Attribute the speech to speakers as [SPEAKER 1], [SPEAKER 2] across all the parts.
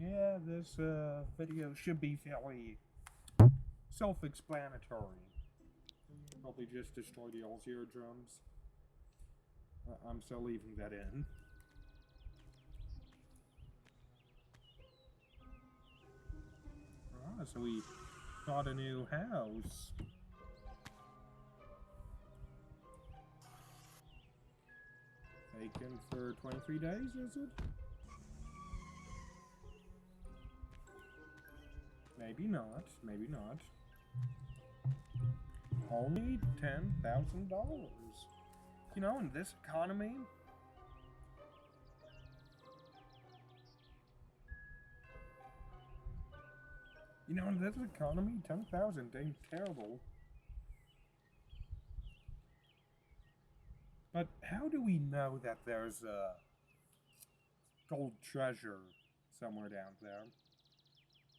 [SPEAKER 1] Yeah, this video should be fairly self-explanatory. Probably just destroy the Alzir drums. I'm still leaving that in. Ah, so we got a new house. Vacant for 23 days, is it? Maybe not. Maybe not. Only $10,000. You know, in this economy, $10,000 ain't terrible. But how do we know that there's a gold treasure somewhere down there?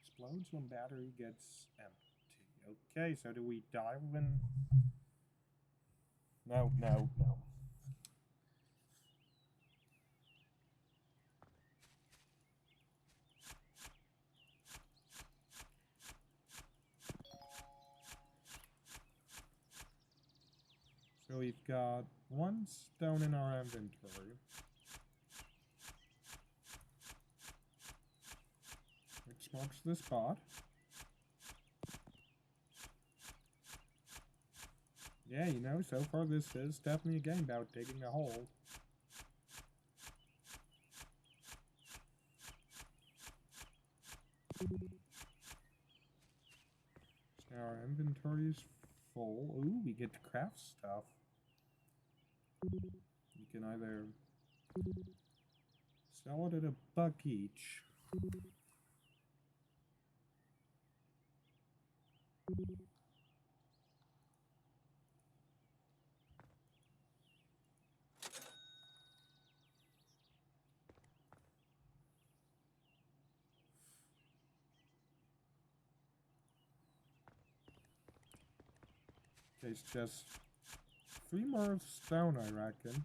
[SPEAKER 1] Explodes when battery gets empty. Okay, so do we die when... No. So we've got one stone in our inventory, which marks the spot. Yeah, so far this is definitely a game about digging a hole. So now our inventory is full. Ooh, we get to craft stuff. You can either sell it at $1 each. Okay, it's just 3 more stone, I reckon.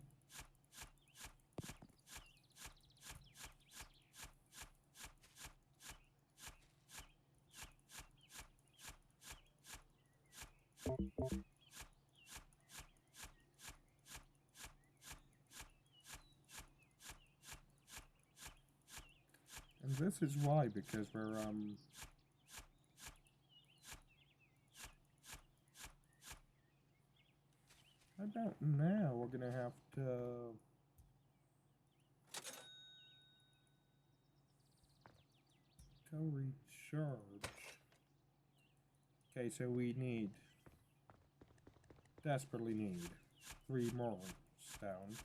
[SPEAKER 1] And this is why, because we're, about now, we're gonna have to... go recharge. Okay, so we desperately need 3 more stone.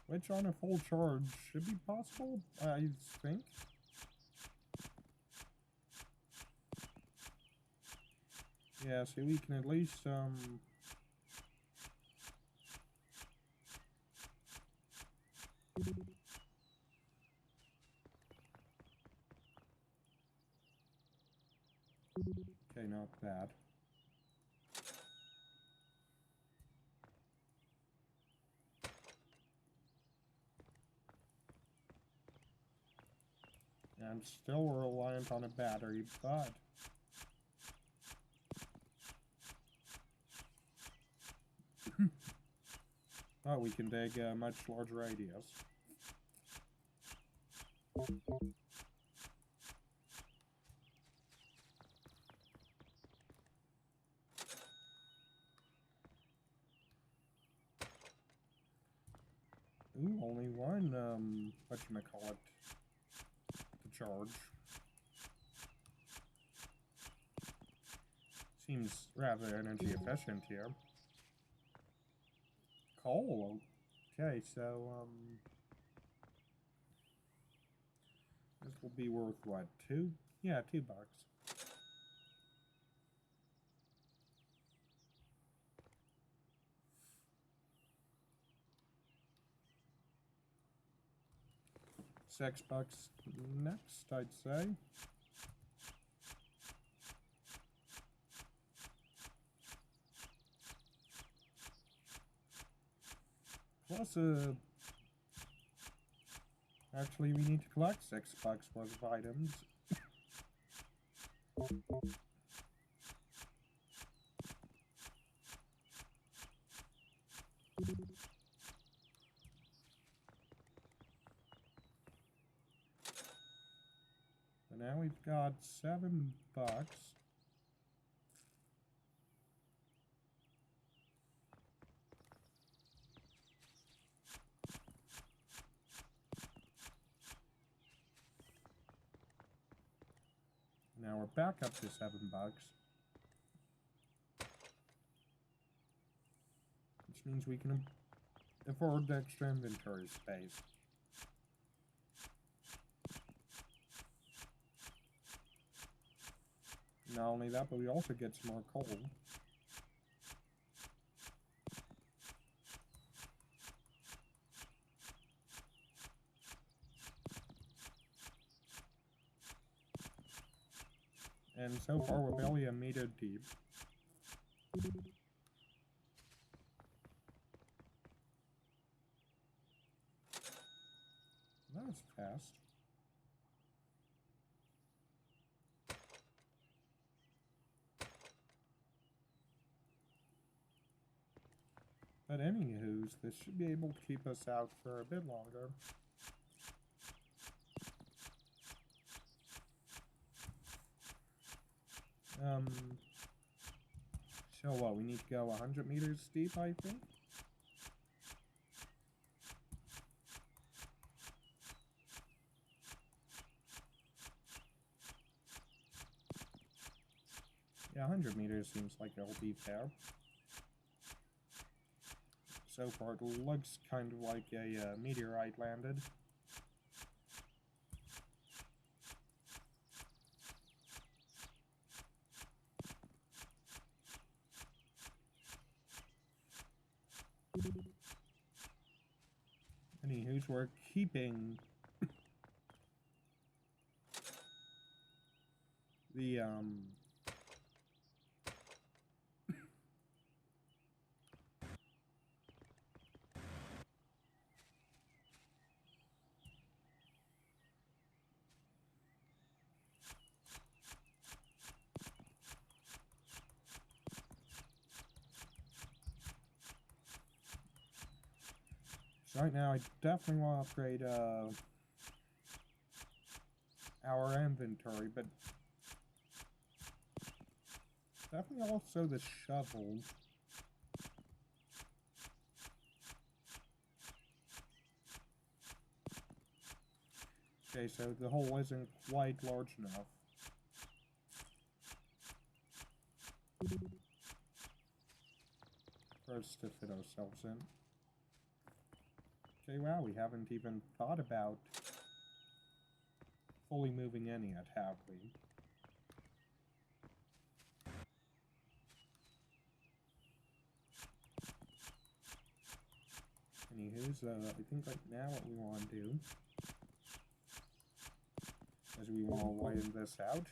[SPEAKER 1] Which on a full charge should be possible, I think. Yeah, so we can at least, okay, not bad. I'm still reliant on a battery, but... but we can dig a much larger radius. Ooh, only one, whatchamacallit, to charge. Seems rather energy efficient here. Coal. Okay, so, this will be worth, what, 2? Yeah, $2. $6 next, I'd say. Plus Actually, we need to collect $6 worth of items. So now we've got $7. Now we're back up to $7. Which means we can afford the extra inventory space. Not only that, but we also get some more coal. And so far, we're barely a meter deep. That was fast. But anywho's, this should be able to keep us out for a bit longer. So what, we need to go 100 meters deep, I think? Yeah, 100 meters seems like it'll be fair. So far, it looks kind of like a meteorite landed. Anywho's, we're keeping the, so right now I definitely want to upgrade, our inventory, but definitely also the shovel. Okay, so the hole isn't quite large enough. For us to fit ourselves in. Okay, wow, we haven't even thought about fully moving in yet, have we? Anywho's, I think right now what we want to do is we want to widen this out.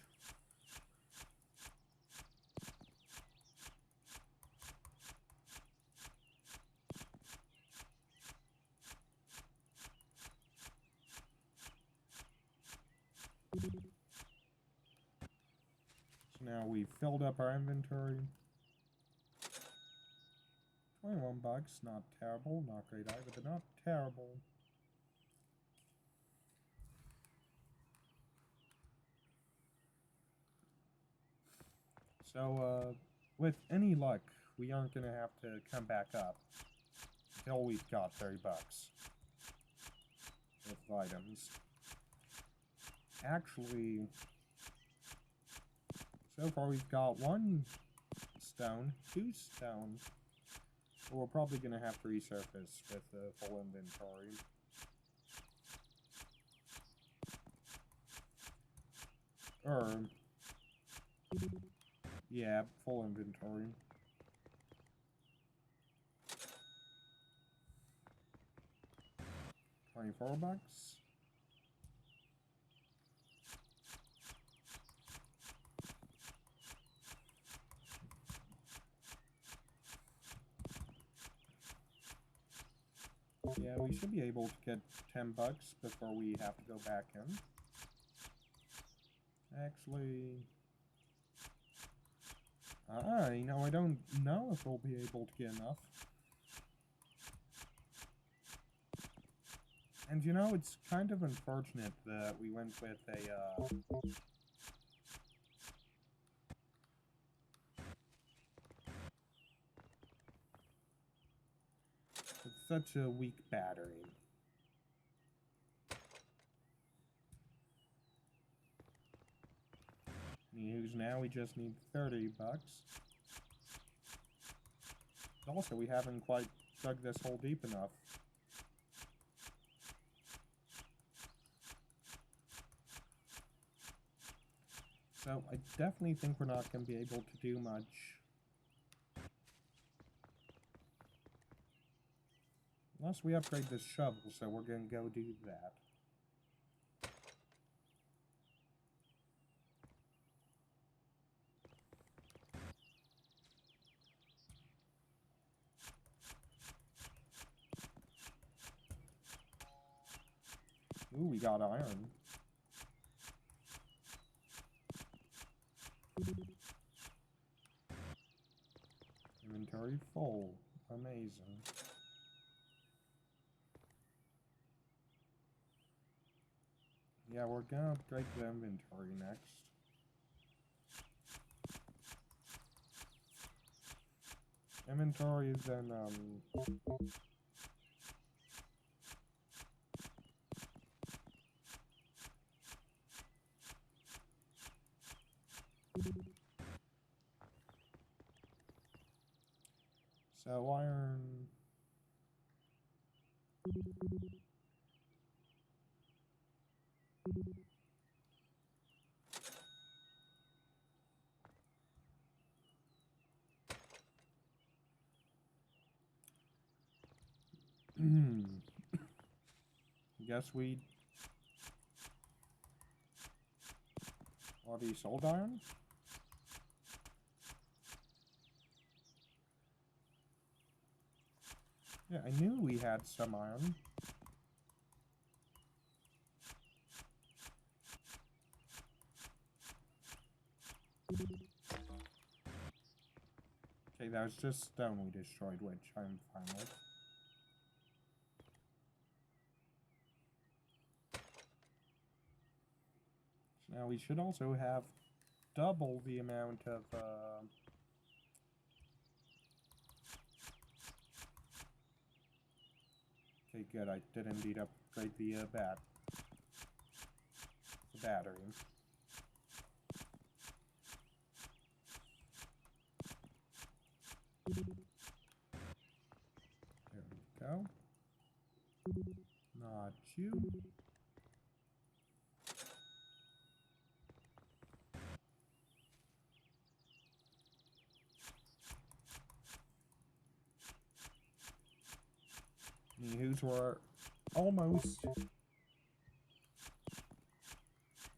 [SPEAKER 1] So now we've filled up our inventory. 21 bucks, not terrible, not great either, but not terrible. So, with any luck, we aren't gonna have to come back up until we've got 30 bucks with items. Actually, so far we've got 1 stone, 2 stone. But we're probably gonna have to resurface with the full inventory. Yeah, full inventory. $24. Yeah, we should be able to get $10 before we have to go back in. Actually... you know, I don't know if we'll be able to get enough. And you know, it's kind of unfortunate that we went with a, with such a weak battery. Use now, we just need $30. Also, we haven't quite dug this hole deep enough. So, I definitely think we're not going to be able to do much. Unless we upgrade this shovel, so we're going to go do that. Ooh, we got iron. Inventory full. Amazing. Yeah, we're gonna upgrade the inventory next. Inventory, then, so iron... Guess we already sold iron? Yeah, I knew we had some iron. Okay, that was just stone we destroyed, which I'm fine with. So now we should also have double the amount of, Okay, good, I did indeed upgrade the, battery. There we go. Not you. Anywho's, we're almost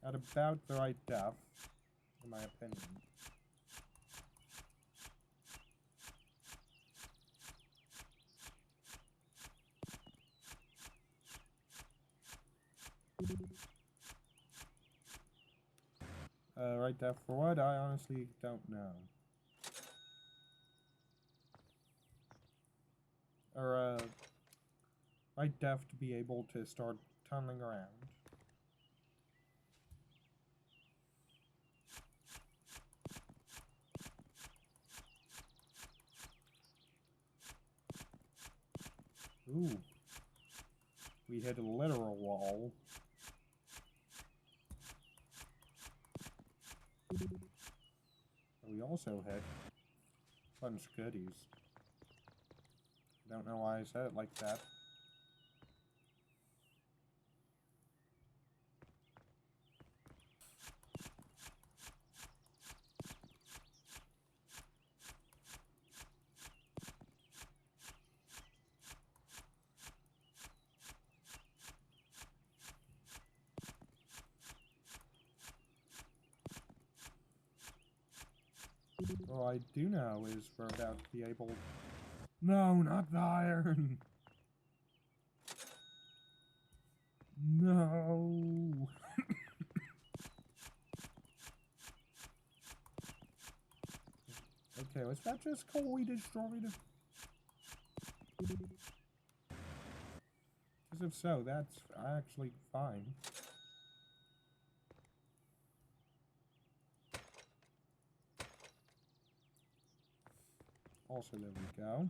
[SPEAKER 1] at about the right depth, in my opinion. Right depth for what? I honestly don't know. Or, right depth to be able to start tunneling around. Ooh. We hit a literal wall. We also hit a bunch of goodies. Don't know why I said it like that. All I do know is we're about to be able... No, not the iron! Okay, was that just coal we destroyed? Because if so, that's actually fine. Also, there we go.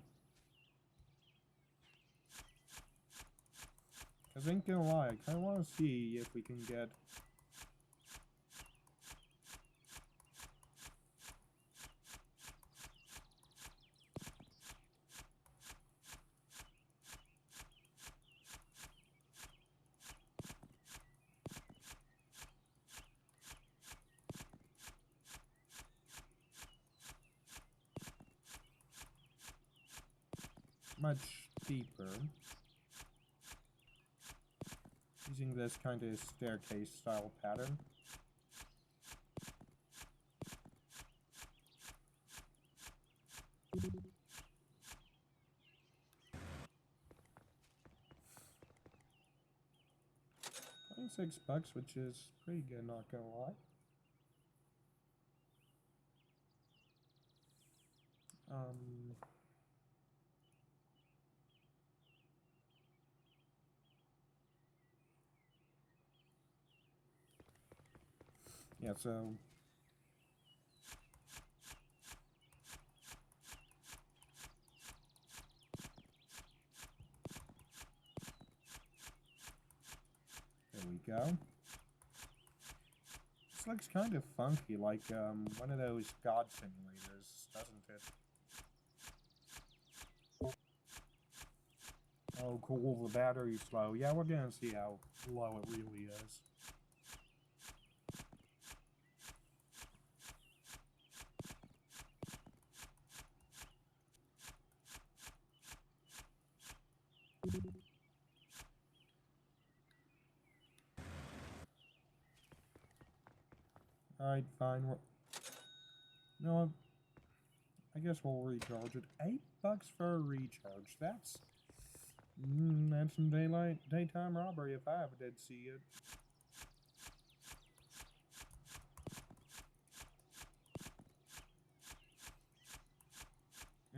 [SPEAKER 1] Because I ain't gonna lie, I kind of want to see if we can get... much deeper. Using this kind of staircase style pattern. $26, which is pretty good, not gonna lie. Yeah, so there we go. This looks kind of funky, like one of those God simulators, doesn't it? Oh, cool, the battery's low. Yeah, we're gonna see how low it really is. Alright, fine. No, I guess we'll recharge it. $8 for a recharge. That's some daytime robbery if I ever did see it.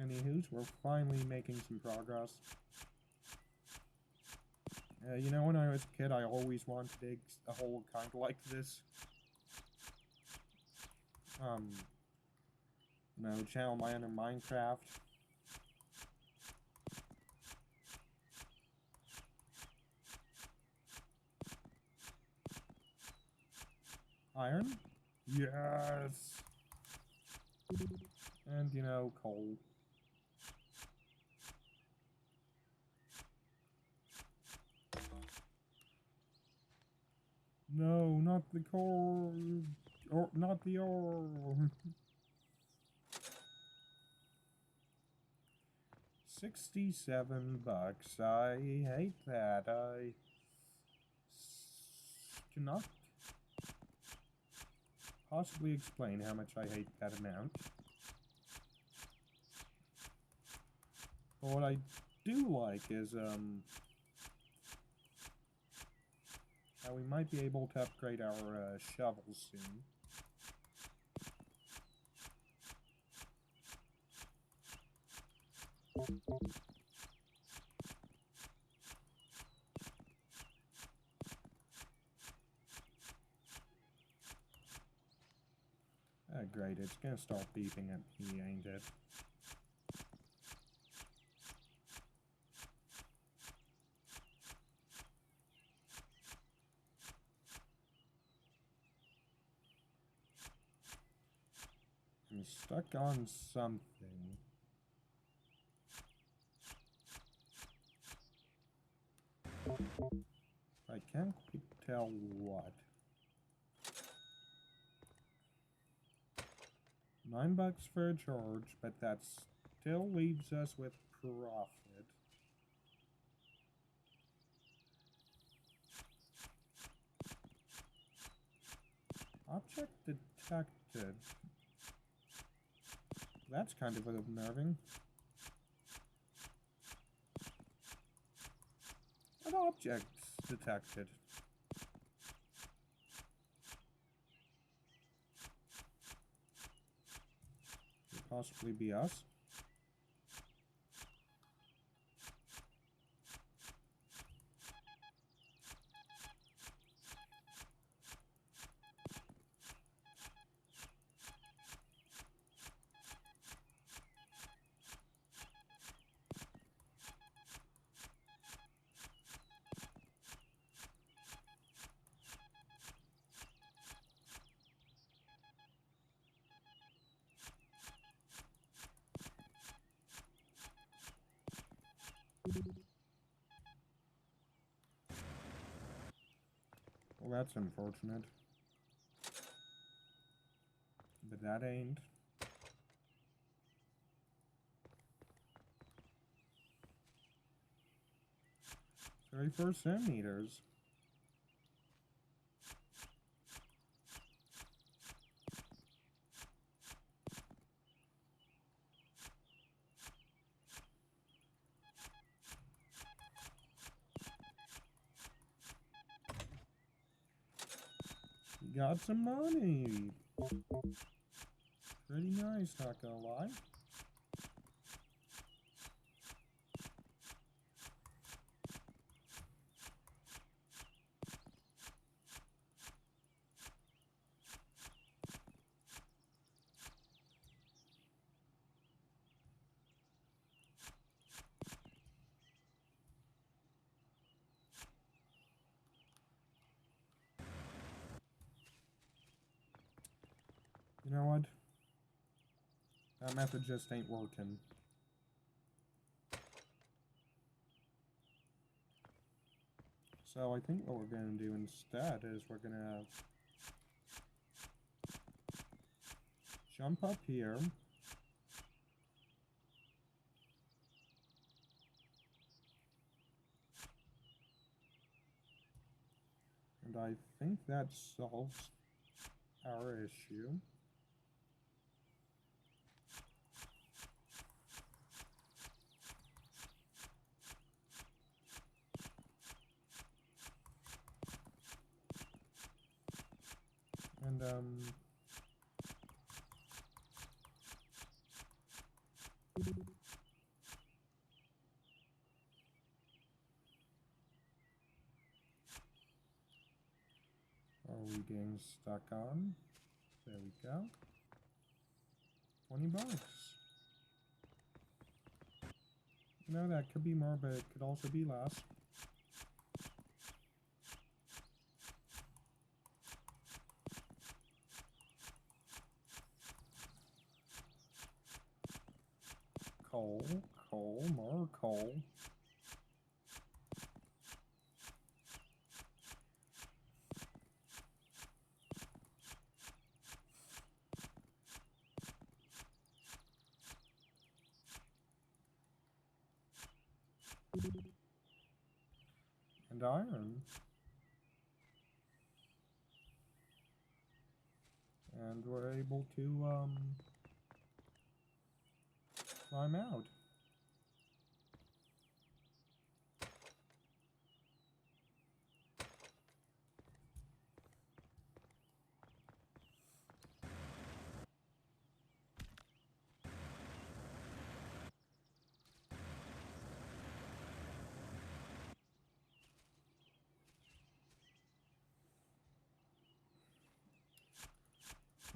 [SPEAKER 1] Anywho's, we're finally making some progress. You know, when I was a kid, I always wanted to dig a hole kind of like this. You know, channel my inner Minecraft. Iron? Yes! And, you know, coal. No, not the core. Or, not the ore. $67. I hate that. I cannot possibly explain how much I hate that amount. But what I do like is, how we might be able to upgrade our shovels soon. Great, it's gonna start beeping at me, ain't it? I'm stuck on something. I can't quite tell what. $9 for a charge, but that still leaves us with profit. Object detected. That's kind of unnerving. What objects detected? possibly be us. Well, that's unfortunate. But that ain't. 34 centimeters. You got some money. Pretty nice, not gonna lie. You know what? That method just ain't working. So I think what we're going to do instead is we're going to jump up here. And I think that solves our issue. And, are we getting stuck on? There we go. 20 bucks. No, that could be more, but it could also be less. Coal, coal, more coal. And iron. And we're able to, climb out.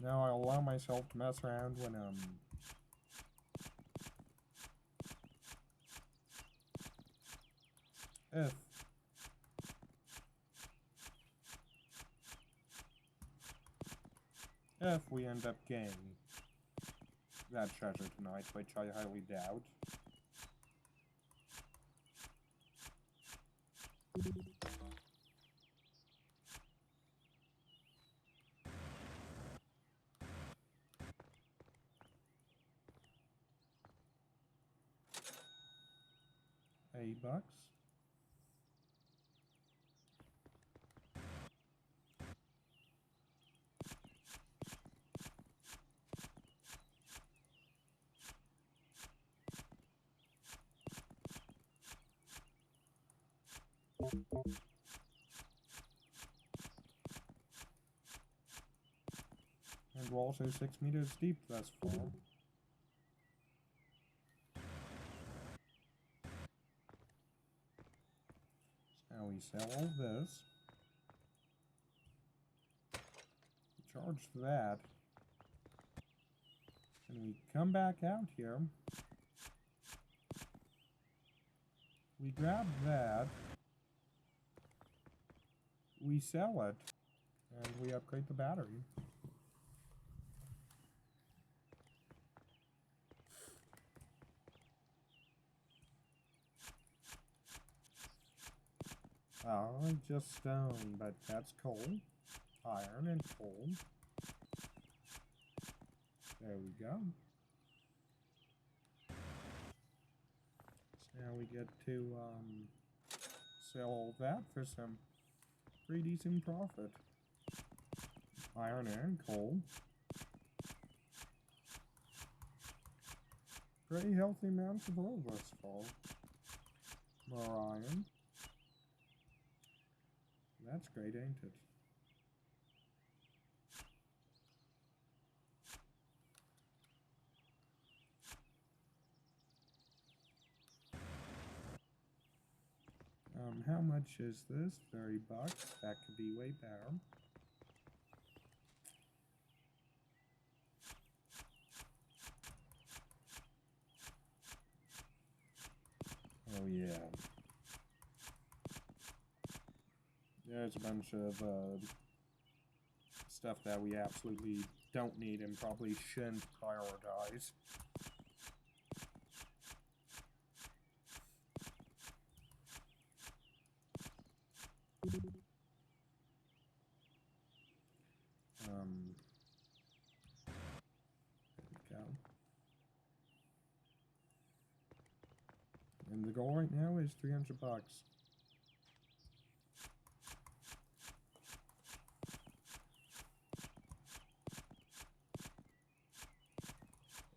[SPEAKER 1] Now I allow myself to mess around when, if we end up getting that treasure tonight, which I highly doubt. $8. And we're also 6 meters deep thus far. sell all this. Charge that. And we come back out here. We grab that. We sell it. And we upgrade the battery. Just stone, but that's coal. Iron and coal. There we go. So now we get to sell all that for some pretty decent profit. Iron and coal. Pretty healthy amounts of ore thus far. More iron. That's great, ain't it? How much is this? $30. That could be way better. Oh yeah. There's a bunch of stuff that we absolutely don't need and probably shouldn't prioritize. There we go. And the goal right now is $300.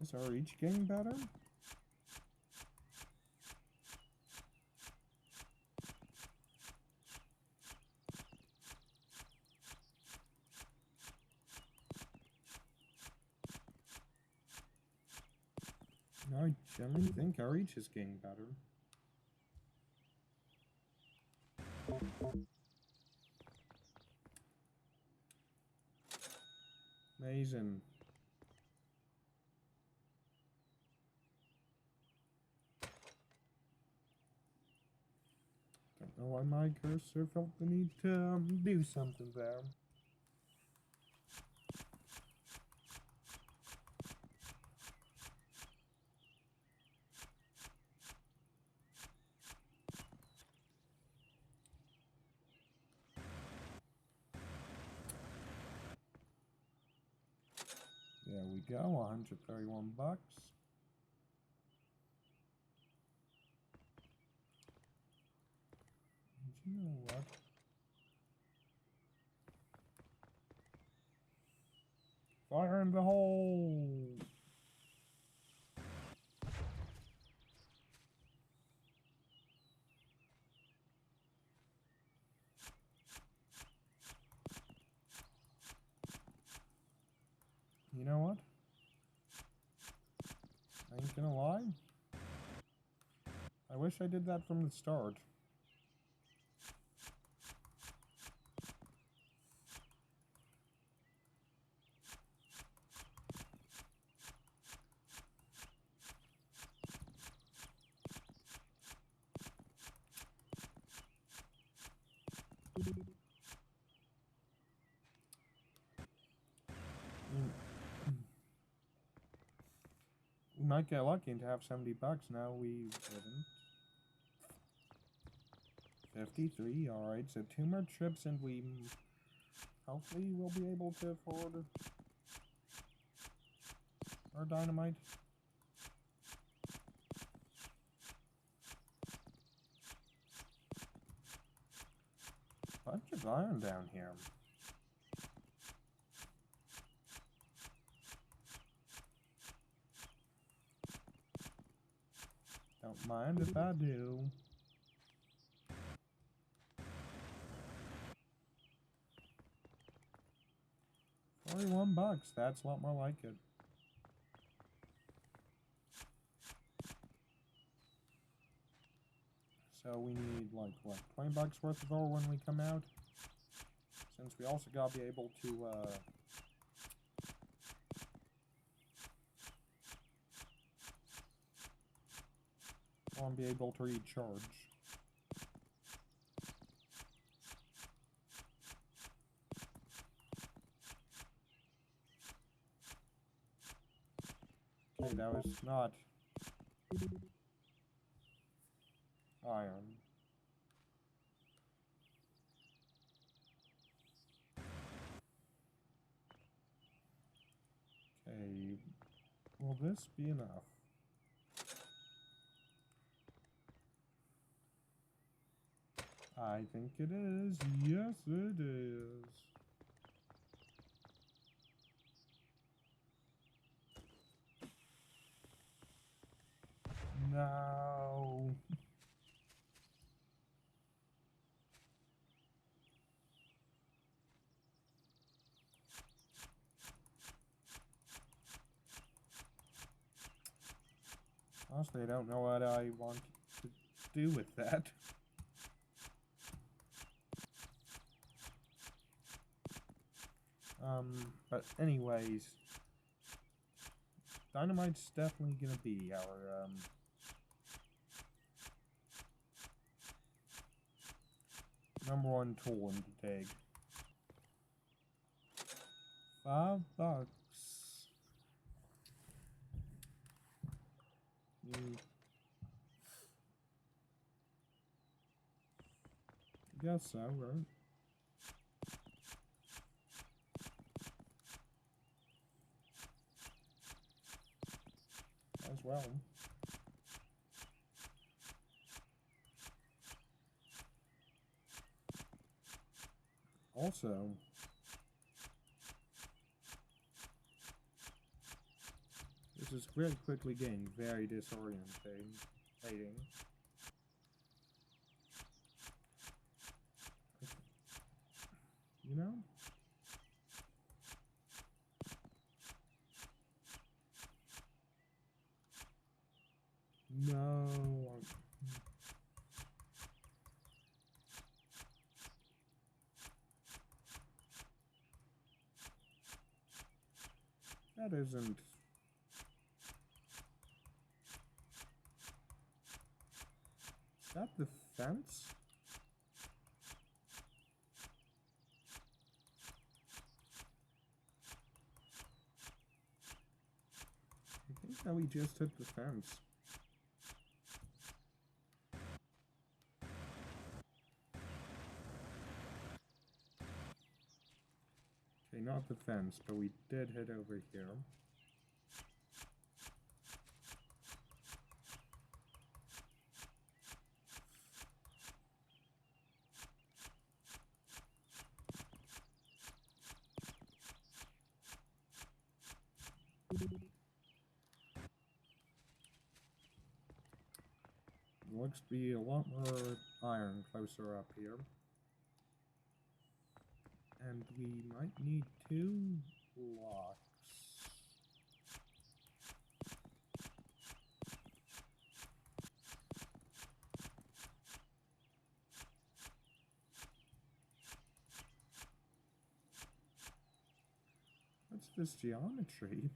[SPEAKER 1] Is our reach getting better? No, I generally think our reach is getting better. Amazing. Don't know why my cursor felt the need to do something there. There we go, 131 bucks. And you know what? Fire in the hole! You know what? I ain't gonna lie. I wish I did that from the start. We might get lucky to have 70 bucks. Now we didn't. 53, alright, so 2 more trips and we hopefully will be able to afford our dynamite. Bunch of iron down here. Don't mind if I do. $41, that's a lot more like it. So So we need like what, $20 worth of ore when we come out. Since we also gotta be able to want to be able to recharge. Okay, that was not iron. Okay, will this be enough? I think it is. Yes, it is. No. Honestly, I don't know what I want to do with that. But anyways, dynamite's definitely gonna be our, #1 tool in the dig. $5. Guess so, right? As well. Also, this is very quickly getting very disorientating. You know? No. That isn't. Is that the fence? I think that we just hit the fence. Okay, not the fence, but we did hit over here. Looks to be a lot more iron closer up here. And we might need 2 blocks. What's this geometry?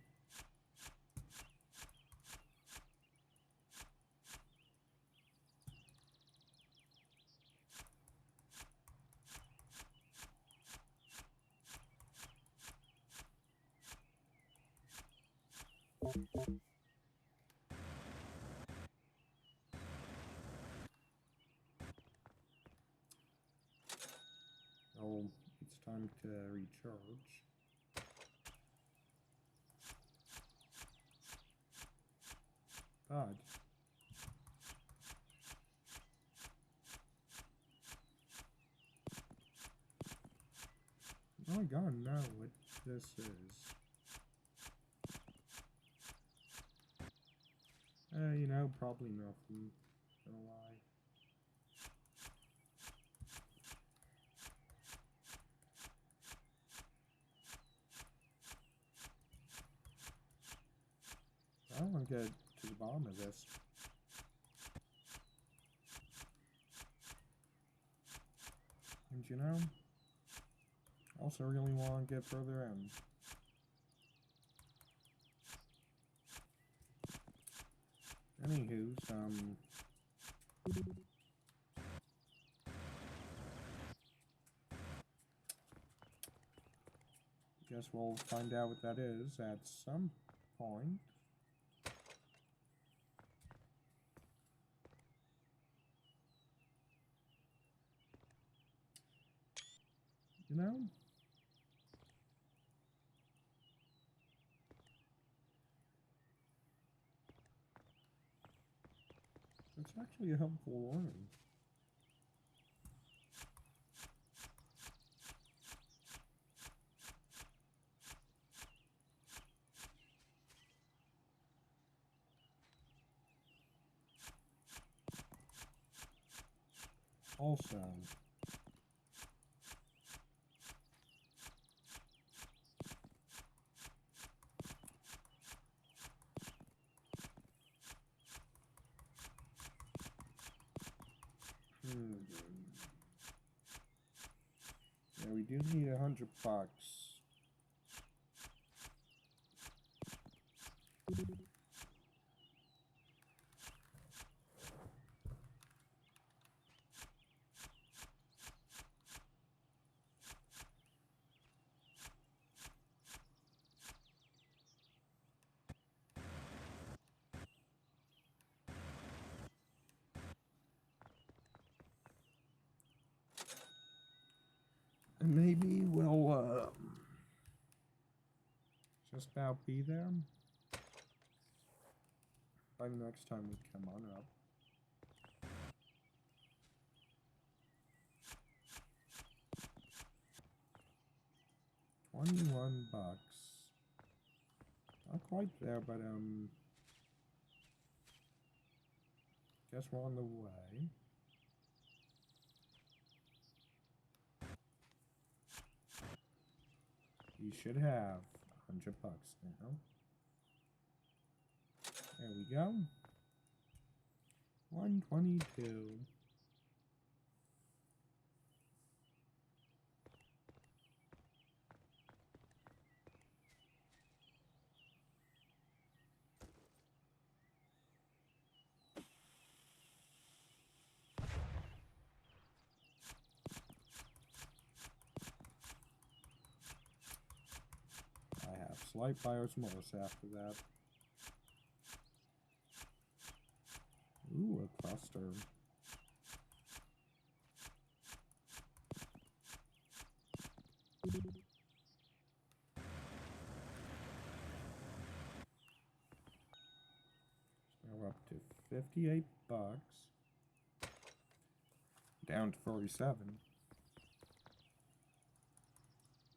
[SPEAKER 1] Oh, it's time to recharge. God. Oh my god, no, what this is. You know, probably nothing. Gonna lie. I don't want to get to the bottom of this. you know? I also really want to get further in. Anywho, guess we'll find out what that is at some point. You know? It's actually a helpful warning. Also, yeah, we do need $100. And maybe we'll just about be there by the next time we come on up. $21. Not quite there, but guess we're on the way. You should have $100 now. There we go. 122. I have slight buyer's remorse after that. Ooh, a cluster. Now we're up to $58. Down to 47.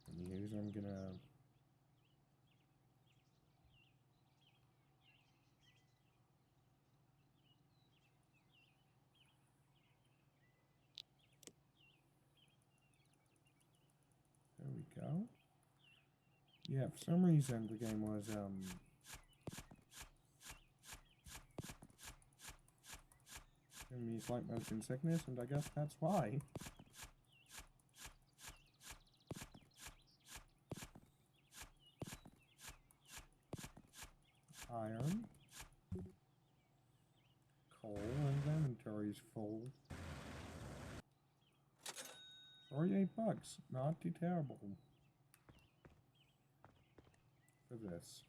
[SPEAKER 1] And here's I'm gonna there we go. Yeah, for some reason the game was giving me slight motion sickness, and I guess that's why. Iron. Coal, and inventory's full. 48 bucks. Not too terrible for this.